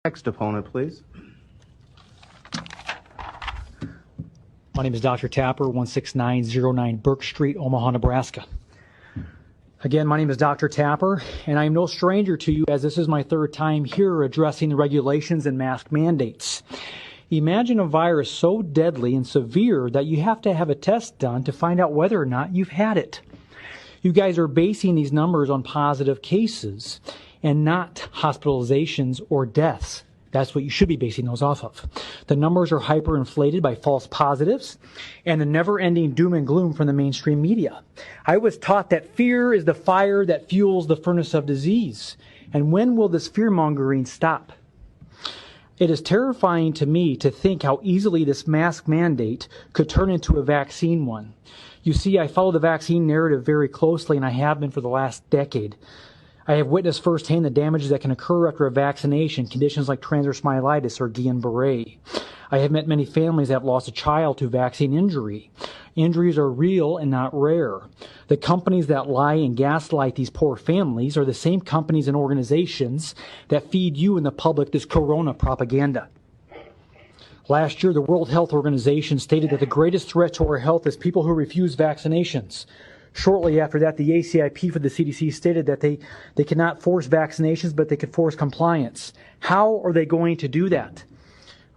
Next opponent, please. My name is Dr. Tapper, 16909 Burke Street, Omaha, Nebraska. Again, my name is Dr. Tapper, and I am no stranger to you as this is my third time here addressing the regulations and mask mandates. Imagine a virus so deadly and severe that you have to have a test done to find out whether or not you've had it. You guys are basing these numbers on positive cases and not hospitalizations or deaths. That's what you should be basing those off of. The numbers are hyperinflated by false positives and the never-ending doom and gloom from the mainstream media. I was taught that fear is the fire that fuels the furnace of disease. And when will this fear-mongering stop? It is terrifying to me to think how easily this mask mandate could turn into a vaccine one. You see, I follow the vaccine narrative very closely, and I have been for the last decade. I have witnessed firsthand the damages that can occur after a vaccination, conditions like transverse myelitis or Guillain-Barré. I have met many families that have lost a child to vaccine injury. Injuries are real and not rare. The companies that lie and gaslight these poor families are the same companies and organizations that feed you and the public this corona propaganda. Last year, the World Health Organization stated that the greatest threat to our health is people who refuse vaccinations. Shortly after that, the ACIP for the CDC stated that they cannot force vaccinations, but they could force compliance. How are they going to do that?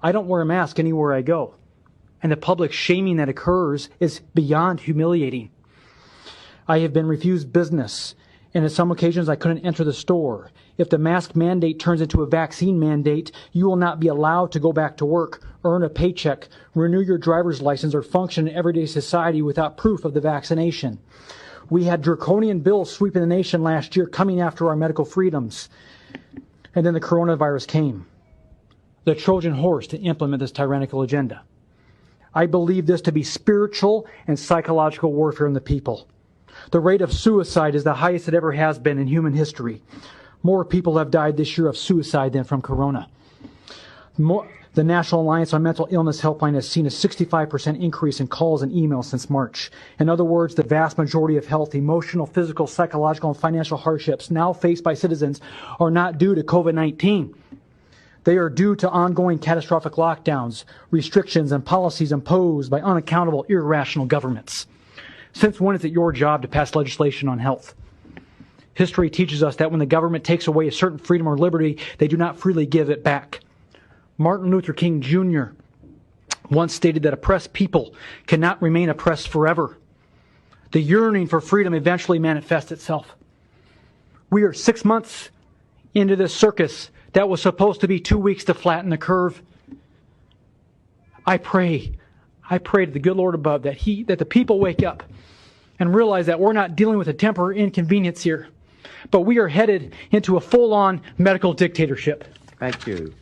I don't wear a mask anywhere I go. And the public shaming that occurs is beyond humiliating. I have been refused business, and on some occasions I couldn't enter the store. If the mask mandate turns into a vaccine mandate, you will not be allowed to go back to work, earn a paycheck, renew your driver's license, or function in everyday society without proof of the vaccination. We had draconian bills sweeping the nation last year coming after our medical freedoms. And then the coronavirus came. The Trojan horse to implement this tyrannical agenda. I believe this to be spiritual and psychological warfare on the people. The rate of suicide is the highest it ever has been in human history. More people have died this year of suicide than from corona. The National Alliance on Mental Illness Helpline has seen a 65% increase in calls and emails since March. In other words, the vast majority of health, emotional, physical, psychological, and financial hardships now faced by citizens are not due to COVID-19. They are due to ongoing catastrophic lockdowns, restrictions, and policies imposed by unaccountable, irrational governments. Since when is it your job to pass legislation on health? History teaches us that when the government takes away a certain freedom or liberty, they do not freely give it back. Martin Luther King Jr. once stated that oppressed people cannot remain oppressed forever. The yearning for freedom eventually manifests itself. We are 6 months into this circus that was supposed to be 2 weeks to flatten the curve. I pray to the good Lord above that the people wake up and realize that we're not dealing with a temporary inconvenience here, but we are headed into a full-on medical dictatorship. Thank you.